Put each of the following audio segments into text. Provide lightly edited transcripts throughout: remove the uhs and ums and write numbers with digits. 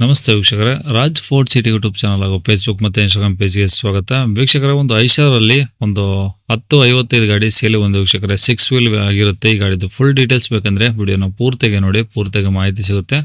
ನಮಸ್ತೆ ವೀಕ್ಷಕರೇ, Raj fort city YouTube channel ಹಾಗೂ ಫೇಸ್ಬುಕ್ ಮತ್ತು ಇನ್ಸ್ಟಾಗ್ರಾಮ್ ಪೇಜ್ಗೆ ಸ್ವಾಗತ. ವೀಕ್ಷಕರೇ, ಒಂದು ಐಷಾರಲ್ಲಿ ಒಂದು 1055 ಗಾಡಿ ಸೇಲ್ ಒಂದು ವೀಕ್ಷಕರೇ 6 ವೀಲ್ ಆಗಿರುತ್ತೆ. ಈ ಗಾಡಿದು ಫುಲ್ ಡೀಟೇಲ್ಸ್ ಬೇಕಂದ್ರೆ ವಿಡಿಯೋನ ಪೂರ್ತಿಗೆ ನೋಡಿ, ಪೂರ್ತಿಗೆ ಮಾಹಿತಿ ಸಿಗುತ್ತೆ.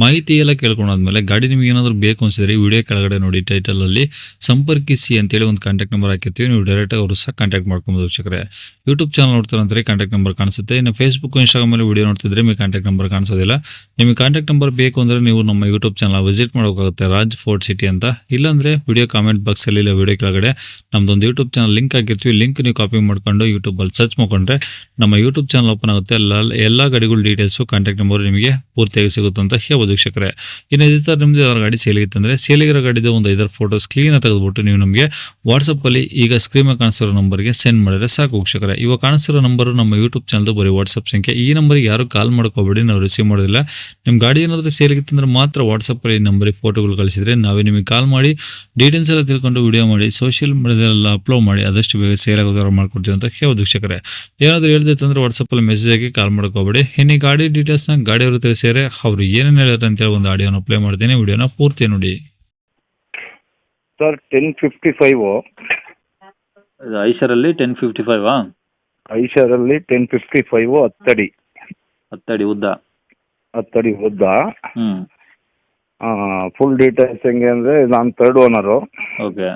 ಮಾಹಿತಿ ಎಲ್ಲ ಕೇಳ್ಕೊಂಡಾದ್ಮೇಲೆ ಗಾಡಿ ನಿಮಗೆ ಏನಾದರೂ ಬೇಕು ಅನ್ಸಿದ್ರೆ ವಿಡಿಯೋ ಕೆಳಗಡೆ ನೋಡಿ ಟೈಟಲಲ್ಲಿ ಸಂಪರ್ಕಿಸಿ ಅಂತೇಳಿ ಒಂದು ಕಾಂಟ್ಯಾಕ್ಟ್ ನಂಬರ್ ಹಾಕಿರ್ತೀವಿ. ನೀವು ಡೈರೆಕ್ಟಾಗಿ ಅವರು ಸಹ ಕಾಂಟ್ಯಾಕ್ಟ್ ಮಾಡ್ಕೊಬೋದು ವೀಕ್ಷಕರೇ. ಯೂಟ್ಯೂಬ್ ಚಾನಲ್ ನೋಡ್ತಾರೆ ಅಂದರೆ ಕಾಂಟ್ಯಾಕ್ಟ್ ನಂಬರ್ ಕಾಣಿಸುತ್ತೆ. ಇನ್ನು ಫೇಸ್ಬುಕ್ ಇನ್ಸ್ಟಾಗ್ರಾಮಲ್ಲಿ ವಿಡಿಯೋ ನೋಡ್ತಿದ್ರೆ ನಿಮಗೆ ಕಾಂಟ್ಯಾಕ್ಟ್ ನಂಬರ್ ಕಾಣಿಸೋದಿಲ್ಲ. ನಿಮಗೆ ಕಾಂಟ್ಯಾಕ್ಟ್ ನಂಬರ್ ಬೇಕು ಅಂದರೆ ನೀವು ನಮ್ಮ ಯೂಟ್ಯೂಬ್ ಚಾನಲ್ ವಿಸಿಟ್ ಮಾಡೋಕ್ಕಾಗುತ್ತೆ, ರಾಜ್ ಫೋರ್ಟ್ ಸಿಟಿ ಅಂತ. ಇಲ್ಲಾಂದರೆ ವಿಡಿಯೋ ಕಾಮೆಂಟ್ ಬಾಕ್ಸಲ್ಲಿ ಇಲ್ಲ ವಿಡಿಯೋ ಕೆಳಗಡೆ ನಮ್ಮದೊಂದು ಯೂಟ್ಯೂಬ್ ಚಾನಲ್ ಲಿಂಕ್ ಹಾಕಿರ್ತೀವಿ. ಲಿಂಕ್ ನೀವು ಕಾಪಿ ಮಾಡ್ಕೊಂಡು ಯೂಟ್ಯೂಬಲ್ಲಿ ಸರ್ಚ್ ಮಾಡ್ಕೊಂಡ್ರೆ ನಮ್ಮ ಯೂಟ್ಯೂಬ್ ಚಾನಲ್ ಓಪನ್ ಆಗುತ್ತೆ. ಎಲ್ಲ ಗಾಡಿಗಳ ಡೀಟೇಲ್ಸು ಕಾಂಟ್ಯಾಕ್ಟ್ ನಂಬರ್ ನಿಮಗೆ ಪೂರ್ತಿಯಾಗಿ ಸಿಗುತ್ತೆ ಅಂತ ಹೇಳ್ಬೋದು ವೀಕ್ಷಕರೇ. ಇನ್ನು ಇದೇ ಥರ ನಿಮ್ಮದು ಯಾರು ಗಾಡಿ ಸೇಲಿಗಿತ್ತು ಅಂದರೆ ಸೇಲಿಗಿರೋ ಗಾಡಿದು ಒಂದು 5 ಫೋಟೋಸ್ ಕ್ಲೀನಾಗಿ ತೆಗೆದುಬಿಟ್ಟು ನೀವು ನಮಗೆ ವಾಟ್ಸಪ್ಪಲ್ಲಿ ಈಗ ಸ್ಕ್ರೀನ್ ಮೇಲೆ ಕಾಣಿಸ್ತಿರೋ ನಂಬರ್ಗೆ ಸೆಂಡ್ ಮಾಡಿದ್ರೆ ಸಾಕು ವೀಕ್ಷಕರೇ. ಇವಾಗ ಕಾಣಿಸ್ತಿರೋ ನಂಬರು ನಮ್ಮ ಯೂಟ್ಯೂಬ್ ಚಾನಲ್ದು ಬರೀ ವಾಟ್ಸಪ್ ಸಂಖ್ಯೆ. ಈ ನಂಬರಿಗೆ ಯಾರು ಕಾಲ್ ಮಾಡ್ಕೋಬೇಡಿ, ನಾವು ರಿಸೀವ್ ಮಾಡೋದಿಲ್ಲ. ನಿಮ್ಮ ಗಾಡಿ ಏನಾದರೂ ಸೇಲಿಗಿತ್ತು ಅಂದರೆ ಮಾತ್ರ ವಾಟ್ಸಪ್ಪಲ್ಲಿ ಈ ನಂಬರಿಗೆ ಫೋಟೋಗಳು ಕಳಿಸಿದರೆ ನಾವೇ ನಿಮಗೆ ಕಾಲ್ ಮಾಡಿ ಡೀಟೇಲ್ಸ್ ಎಲ್ಲ ತಿಳ್ಕೊಂಡು ವಿಡಿಯೋ ಮಾಡಿ ಸೋಷಿಯಲ್ ಮೀಡಿಯಾದಲ್ಲೆಲ್ಲ ಅಪ್ಲೋಡ್ ಮಾಡಿ ಆದಷ್ಟು ಬೇಗ ಸೇಲ್ ಆಗೋದಾರ ಮಾಡ್ಕೊಡ್ತೀವಿ ಅಂತ ಹೇಳ್ಬೋದು ವೀಕ್ಷಕರೇ. ಏನಾದರೂ ಹೇಳ್ದೈತಂದ್ರೆ ವಾಟ್ಸಪ್ಪಲ್ಲಿ ಮೆಸೇಜ್ ಆಗಿ ಕಾಲ್ ಮಾಡ್ಕೋಬೇಡಿ. ಇನ್ನು ಈ ಗಾಡಿ ಡೀಟೇಲ್ಸ್ನ ಗಾಡಿಯವರು ತಿಳಿಸಿದರೆ ಅವರು ಏನೇನು ಹೇಳ್ತಾರೆ ಅಂತೇಳಿ ಒಂದು ಆಡಿಯೋನ ಪ್ಲೇ ಮಾಡ್ತೀನಿ, ವಿಡಿಯೋನ ಪೂರ್ತಿ ನೋಡಿ. ಸರ್ 1055 ಇದು ಐಷರಲ್ಲಿ 1055 ಐಷರಲ್ಲಿ 1055 10 ಅಡಿ ಉದ್ದ. 10 ಉದ್ದ. ಹ್ಞೂ ಫುಲ್ ಡೀಟೇಲ್ಸ್ ಹೆಂಗೆ ಅಂದರೆ ನಾನು 3rd owner. Okay.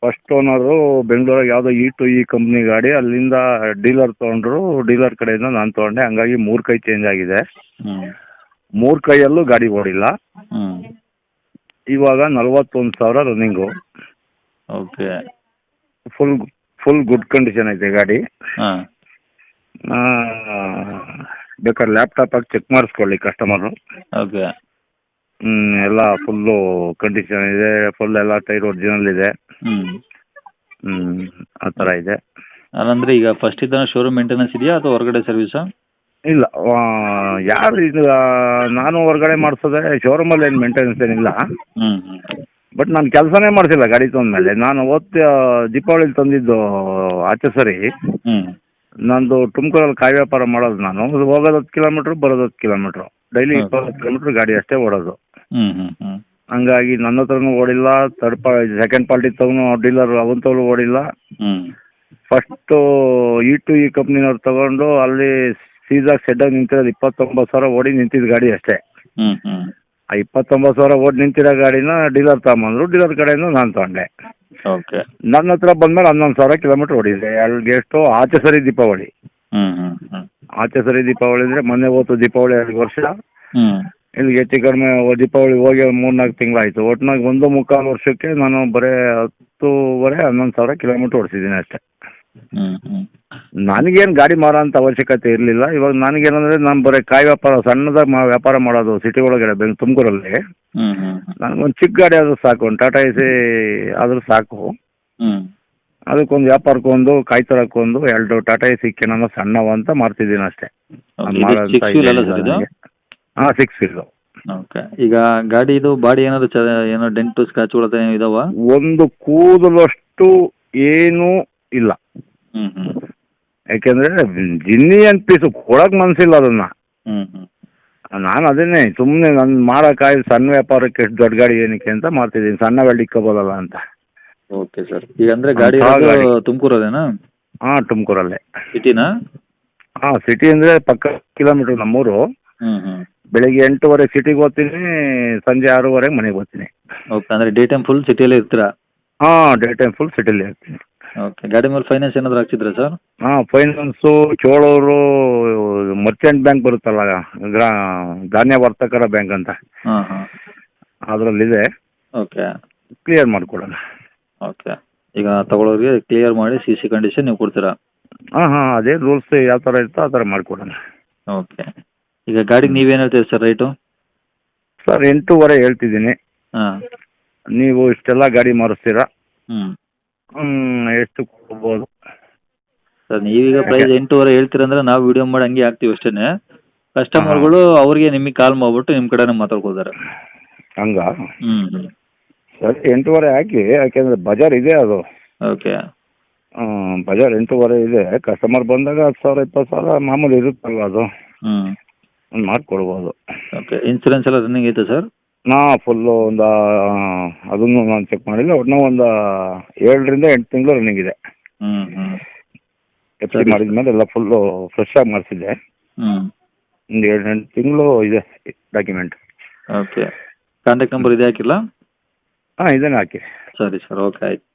First owner ಬೆಂಗಳೂರಾಗ ಯಾವುದೋ E2E ಕಂಪ್ನಿ ಗಾಡಿ, ಅಲ್ಲಿಂದ ಡೀಲರ್ ತೊಗೊಂಡ್ರು, ಡೀಲರ್ ಕಡೆಯಿಂದ ನಾನು ತೊಗೊಂಡೆ. ಹಂಗಾಗಿ 3 ಕೈ ಚೇಂಜ್ ಆಗಿದೆ. ಹ್ಞೂ 3 ಕೈಯಲ್ಲೂ ಗಾಡಿ ಓಡಿಲ್ಲ. ಹ್ಞೂ ಇವಾಗ 41,000 running. Okay. Full good condition ಐತೆ ಗಾಡಿ. ಹಾಂ ಬೇಕಾದ್ರೆ ಲ್ಯಾಪ್ಟಾಪ್ ಆಗಿ ಚೆಕ್ ಮಾಡಿಸ್ಕೊಳ್ಳಿ ಕಸ್ಟಮರು. ಓಕೆ. ಎಲ್ಲ ಫುಲ್ಲು ಕಂಡೀಷನ್ ಇದೆ, ಫುಲ್ ಎಲ್ಲ ಟೈರ್ ಒರಿಜಿನಲ್ ಇದೆ. ಹ್ಞೂ ಆ ಥರ ಇದೆ. ಅದಂದರೆ ಈಗ ಫಸ್ಟ್ ಇದ್ದಾನೆ ಶೋರೂಮ್ ಮೇಂಟೆನೆನ್ಸ್ ಇದೆಯಾ ಅಥವಾ ಹೊರಗಡೆ ಸರ್ವಿಸಾ? ಇಲ್ಲ, ಯಾರು ಇದು ನಾನು ಹೊರಗಡೆ ಮಾಡಿಸೋದೆ, ಶೋರೂಮಲ್ಲಿ ಏನು ಮೇಂಟೆನೆನ್ಸ್ ಏನಿಲ್ಲ. ಹ್ಞೂ ಬಟ್ ನಾನು ಕೆಲಸನೇ ಮಾಡಿಸಿಲ್ಲ ಗಾಡಿ ತೊಗೊಂಡ್ಮೇಲೆ. ನಾನು ದೀಪಾವಳಿಲಿ ತಂದಿದ್ದು ಆಚೆ ಸರಿ. ಹ್ಞೂ ನಂದು ತುಮಕೂರಲ್ಲಿ ಕಾಯಿ ವ್ಯಾಪಾರ ಮಾಡೋದು. ನಾನು ಹೋಗೋದು 10 ಕಿಲೋಮೀಟ್ರು, ಬರೋದು 10 ಕಿಲೋಮೀಟ್ರು, ಡೈಲಿ 20 ಕಿಲೋಮೀಟ್ರ್ ಗಾಡಿ ಅಷ್ಟೇ ಓಡೋದು. ಹ್ಞೂ ಹ್ಞೂ ಹ್ಞೂ ಹಂಗಾಗಿ ನನ್ನ ಹತ್ರನೂ ಓಡಿಲ್ಲ, ಸೆಕೆಂಡ್ ಪಾರ್ಟಿ ತಗೊಂಡು ಡೀಲರ್ ಅವಂತವಳು ಓಡಿಲ್ಲ. ಹ್ಞೂ ಫಸ್ಟು E2E ಕಂಪ್ನಿನವ್ರು ತಗೊಂಡು ಅಲ್ಲಿ ಸೀದಾಗ ಸೆಡ್ಡಾಗಿ ನಿಂತಿರೋದು 29,000 ಓಡಿ ನಿಂತಿದ್ದು ಗಾಡಿ ಅಷ್ಟೇ. ಹ್ಞೂ ಹ್ಞೂ ಆ 29,000 ಓಡಿ ನಿಂತಿರೋ ಗಾಡಿನ ಡೀಲರ್ ತಗೊಂಬಂದ್ರು, ಡೀಲರ್ ಕಡೆಯಿಂದ ನಾನು ತಗೊಂಡೆ. ಓಕೆ. ನನ್ನ ಹತ್ರ ಬಂದಮೇಲೆ 11,000 ಕಿಲೋಮೀಟ್ರ್ ಓಡಿದೆ. ಅಲ್ಲಿಗೆ ಎಷ್ಟು ಆಚೆ ಸರಿ ದೀಪಾವಳಿ. ಹ್ಞೂ ಹ್ಞೂ ಹ್ಞೂ ಆಚೆ ಸರಿ ದೀಪಾವಳಿ ಅಂದರೆ ಮೊನ್ನೆ ಹೋಯ್ತು ದೀಪಾವಳಿ 2 ವರ್ಷ. ಹ್ಞೂ ಇಲ್ಲಿಗೆ ಹೆಚ್ಚು ಕಡಿಮೆ ದೀಪಾವಳಿ ಹೋಗಿ 3-4 ತಿಂಗಳಾಯಿತು. ಒಟ್ಟಿನಾಗ 1.25 ವರ್ಷಕ್ಕೆ ನಾನು ಬರೀ 10,11,000 ಕಿಲೋಮೀಟ್ರ್ ಓಡಿಸಿದ್ದೀನಿ ಅಷ್ಟೇ. ಹ್ಞೂ ಹ್ಞೂ ನನಗೇನು ಗಾಡಿ ಮಾರೋ ಅಂಥ ಅವಶ್ಯಕತೆ ಇರಲಿಲ್ಲ. ಇವಾಗ ನನಗೇನಂದರೆ ನಾನು ಬರೀ ಕಾಯಿ ವ್ಯಾಪಾರ ಸಣ್ಣದಾಗಿ ವ್ಯಾಪಾರ ಮಾಡೋದು ಸಿಟಿ ಒಳಗಡೆ ತುಮಕೂರಲ್ಲಿ. ಹ್ಞೂ ಹ್ಞೂ ನನಗೊಂದು ಚಿಕ್ಕ ಗಾಡಿ ಆದರೂ ಸಾಕು, ಒಂದು ಟಾಟಾ ಎಸಿ ಆದರೂ ಸಾಕು. ಹ್ಞೂ ಅದಕ್ಕೊಂದು ವ್ಯಾಪಾರಕ್ಕೊಂದು ಕಾಯಿ ತರಕ್ಕೊಂದು 2 ಟಾಟಾ ಎಸಿ ಕೆನ ಸಣ್ಣವು ಅಂತ ಮಾರ್ತಿದ್ದೀನಿ ಅಷ್ಟೇ. ಹಾಂ 6 ವೀಲು. ಓಕೆ. ಈಗ ಗಾಡಿದು ಬಾಡಿ ಏನಾದ್ರು ಏನೋ ಡೆಂಟು ಸ್ಕ್ರಾಚ್ಗಳು ಏನೋ ಇದಾವ? ಒಂದು ಕೂದಲಷ್ಟು ಏನೂ ಇಲ್ಲ. ಹ್ಞೂ ಹ್ಞೂ ಯಾಕೆಂದರೆ ಜಿನ್ನಿ ಅಂತ ಪೀಸು ಕೊಡೋಕೆ ಮನಸ್ಸಿಲ್ಲ ಅದನ್ನು. ಹ್ಞೂ ಹ್ಞೂ ನಾನು ಅದನ್ನೇ ಸುಮ್ಮನೆ ನನ್ನ ಮಾಡೋಕ್ಕಾಗಿ ಸಣ್ಣ ವ್ಯಾಪಾರಕ್ಕೆ ಎಷ್ಟು ದೊಡ್ಡ ಗಾಡಿ ಏನಕ್ಕೆ ಅಂತ ಮಾಡ್ತಿದ್ದೀನಿ, ಸಣ್ಣ ಗಾಡಿ ಇಕ್ಕೋಬೋದಲ್ಲ ಅಂತ. Okay sir. ಈಗ ಅಂದರೆ ಗಾಡಿ ತುಮಕೂರದೇನಾ? ಹಾಂ ತುಮಕೂರಲ್ಲೇ. ಸಿಟಿನಾ? ಹಾಂ ಸಿಟಿ ಅಂದರೆ ಪಕ್ಕ ಕಿಲೋಮೀಟ್ರ್ ನಮ್ಮೂರು. ಹ್ಞೂ ಹ್ಞೂ ಬೆಳಿಗ್ಗೆ 8:30 ಸಿಟಿಗೆ ಹೋಗ್ತೀನಿ, ಸಂಜೆ 6:30 ಮನೆಗೆ ಹೋಗ್ತೀನಿ. ಓಕೆ. ಅಂದರೆ ಡೇ ಟೈಮ್ ಫುಲ್ ಸಿಟಿಯಲ್ಲೇ ಇರ್ತೀರಾ? ಹಾಂ ಡೇ ಟೈಮ್ ಫುಲ್ ಸಿಟಿಲಿ ಇರ್ತೀನಿ. ಓಕೆ. ಗಾಡಿ ಮೇಲೆ ಫೈನಾನ್ಸ್ ಏನಾದರೂ ಹಾಕ್ಸಿದ್ರಾ ಸರ್? ಹಾಂ ಫೈನಾನ್ಸು ಚೋಳೂರು ಮರ್ಚೆಂಟ್ ಬ್ಯಾಂಕ್ ಬರುತ್ತಲ್ಲ, ಧಾನ್ಯ ವರ್ತಕರ ಬ್ಯಾಂಕ್ ಅಂತ, ಹಾಂ ಹಾಂ ಅದರಲ್ಲಿದೆ. ಓಕೆ. ಕ್ಲಿಯರ್ ಮಾಡಿಕೊಡೋಣ. ಓಕೆ. ಈಗ ತಗೊಳ್ಳೋರಿಗೆ ಕ್ಲಿಯರ್ ಮಾಡಿ CC ಕಂಡೀಷನ್ ನೀವು ಕೊಡ್ತೀರಾ? ಹಾಂ ಅದೇ ರೂಲ್ಸ್ ಯಾವ ಥರ ಇರ್ತೋ ಆ ಥರ ಮಾಡಿಕೊಡೋಣ. ಓಕೆ. ಈಗ ಗಾಡಿಗೆ ನೀವೇನು ಹೇಳ್ತೀರಿ ಸರ್ ರೇಟು? ಸರ್ 8.5 ಹೇಳ್ತಿದ್ದೀನಿ. ಹಾಂ ನೀವು ಇಷ್ಟೆಲ್ಲ ಗಾಡಿ ಮಾರಿಸ್ತೀರಾ, ಹ್ಞೂ ಎಷ್ಟು ಕೊಡ್ಬೋದು ಸರ್? ನೀವೀಗ ಪ್ರೈಸ್ 8.5 ಹೇಳ್ತೀರಂದ್ರೆ ನಾವು ವಿಡಿಯೋ ಮಾಡಿ ಹಂಗೆ ಹಾಕ್ತೀವಿ ಅಷ್ಟೇ. ಕಸ್ಟಮರ್ಗಳು ಅವ್ರಿಗೆ ನಿಮಗೆ ಕಾಲ್ ಮಾಡಿಬಿಟ್ಟು ನಿಮ್ಮ ಕಡೆನೇ ಮಾತಾಡ್ಕೋತಾರೆ. ಹಂಗ? ಹ್ಞೂ ಹ್ಞೂ ಸರಿ 8.5 ಹಾಕಿ, ಯಾಕೆಂದರೆ ಬಜಾರ್ ಇದೆ ಅದು. ಓಕೆ. ಬಜಾರ್ 8.5 ಇದೆ. ಕಸ್ಟಮರ್ ಬಂದಾಗ 10,000 20,000 ಮಾಮೂಲಿ ಇರುತ್ತಲ್ವ ಅದು. ಹ್ಞೂ ಮಾಡಿಕೊಡ್ಬೋದು. ಓಕೆ. ಇನ್ಸೂರೆನ್ಸ್ ಎಲ್ಲ ರನ್ನಿಂಗ್ ಐತೆ ಸರ್? ಫುಲ್ಲು ಒಂದು ಅದನ್ನು ನಾನು ಚೆಕ್ ಮಾಡಿಲ್ಲ, ಒಟ್ಟು ಒಂದು 7ರಿಂದ 8 ತಿಂಗಳು ರನ್ನಿಂಗ್ ಇದೆ. ಹ್ಞೂ ಎಫ್ ಸಿ ಮಾಡಿದ್ಮೇಲೆ ಎಲ್ಲ ಫುಲ್ಲು ಫ್ರೆಶ್ ಆಗಿ ಮಾಡಿಸಿದ್ದೆ. ಒಂದು 7-8 ತಿಂಗಳು ಇದೆ ಡಾಕ್ಯುಮೆಂಟ್. ಓಕೆ. ಕಾಂಟ್ಯಾಕ್ಟ್ ನಂಬರ್ ಇದೆ ಹಾಕಿಲ್ಲ? ಇದನ್ನೇ ಹಾಕಿ. ಸರಿ ಸರ್, ಓಕೆ ಆಯ್ತು.